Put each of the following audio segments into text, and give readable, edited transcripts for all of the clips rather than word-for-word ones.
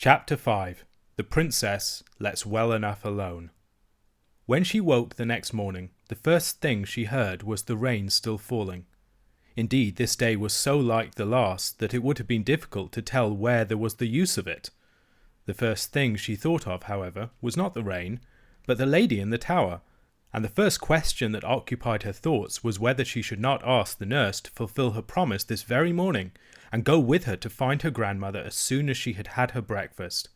Chapter 5. The Princess Lets Well Enough Alone. When she woke the next morning, the first thing she heard was the rain still falling. Indeed, this day was so like the last that it would have been difficult to tell where there was the use of it. The first thing she thought of, however, was not the rain, but the lady in the tower, and the first question that occupied her thoughts was whether she should not ask the nurse to fulfill her promise this very morning, and go with her to find her grandmother as soon as she had had her breakfast.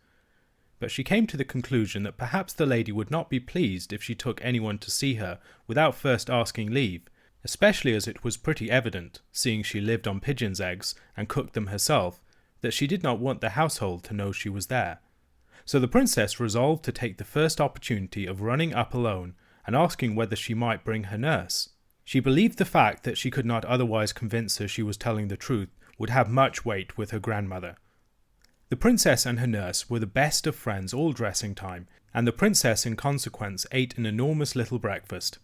But she came to the conclusion that perhaps the lady would not be pleased if she took anyone to see her without first asking leave, especially as it was pretty evident, seeing she lived on pigeons' eggs and cooked them herself, that she did not want the household to know she was there. So the princess resolved to take the first opportunity of running up alone and asking whether she might bring her nurse. She believed the fact that she could not otherwise convince her she was telling the truth would have much weight with her grandmother. The princess and her nurse were the best of friends all dressing time, and the princess in consequence ate an enormous little breakfast.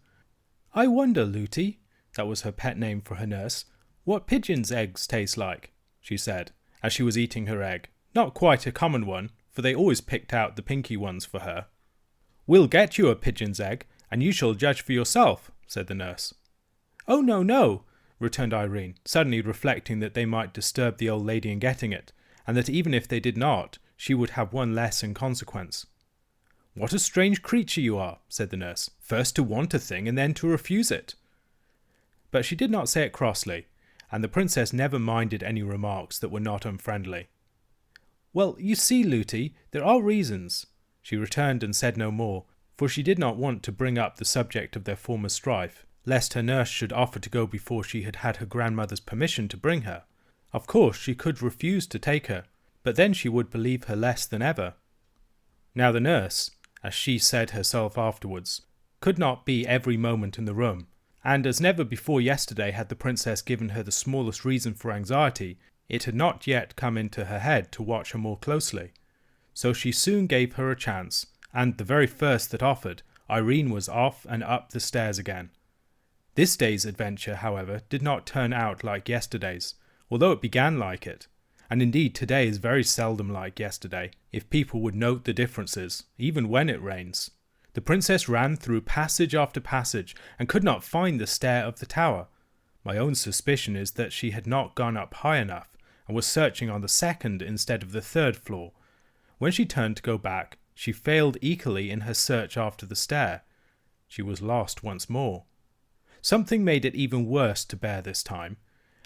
"I wonder, Lootie," that was her pet name for her nurse, "what pigeons' eggs taste like," she said, as she was eating her egg. Not quite a common one, for they always picked out the pinky ones for her. "We'll get you a pigeon's egg, and you shall judge for yourself," said the nurse. "Oh, no, no," returned Irene, suddenly reflecting that they might disturb the old lady in getting it, and that even if they did not, she would have one less in consequence. "What a strange creature you are," said the nurse, "first to want a thing and then to refuse it." But she did not say it crossly, and the princess never minded any remarks that were not unfriendly. "Well, you see, Lootie, there are reasons," she returned and said no more, for she did not want to bring up the subject of their former strife, lest her nurse should offer to go before she had had her grandmother's permission to bring her. Of course she could refuse to take her, but then she would believe her less than ever. Now the nurse, as she said herself afterwards, could not be every moment in the room, and as never before yesterday had the princess given her the smallest reason for anxiety, it had not yet come into her head to watch her more closely. So she soon gave her a chance, and the very first that offered, Irene was off and up the stairs again. This day's adventure, however, did not turn out like yesterday's, although it began like it, and indeed today is very seldom like yesterday, if people would note the differences, even when it rains. The princess ran through passage after passage, and could not find the stair of the tower. My own suspicion is that she had not gone up high enough, and was searching on the second instead of the third floor. When she turned to go back, she failed equally in her search after the stair. She was lost once more. Something made it even worse to bear this time,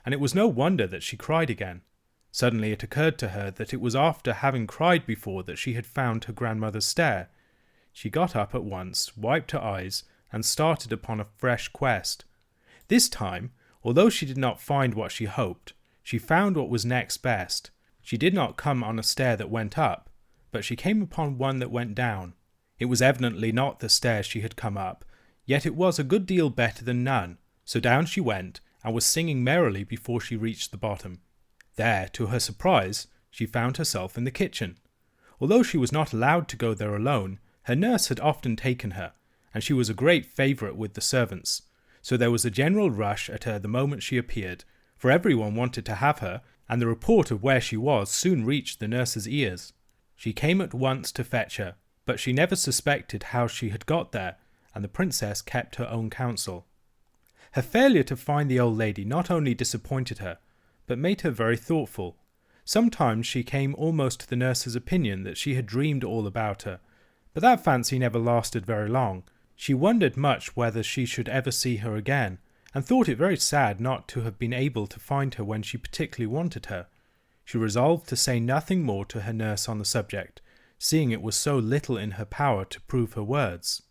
and it was no wonder that she cried again. Suddenly it occurred to her that it was after having cried before that she had found her grandmother's stair. She got up at once, wiped her eyes, and started upon a fresh quest. This time, although she did not find what she hoped, she found what was next best. She did not come on a stair that went up, but she came upon one that went down. It was evidently not the stair she had come up, yet it was a good deal better than none, so down she went, and was singing merrily before she reached the bottom. There, to her surprise, she found herself in the kitchen. Although she was not allowed to go there alone, her nurse had often taken her, and she was a great favourite with the servants, so there was a general rush at her the moment she appeared, for everyone wanted to have her, and the report of where she was soon reached the nurse's ears. She came at once to fetch her, but she never suspected how she had got there, and the princess kept her own counsel. Her failure to find the old lady not only disappointed her, but made her very thoughtful. Sometimes she came almost to the nurse's opinion that she had dreamed all about her, but that fancy never lasted very long. She wondered much whether she should ever see her again, and thought it very sad not to have been able to find her when she particularly wanted her. She resolved to say nothing more to her nurse on the subject, seeing it was so little in her power to prove her words.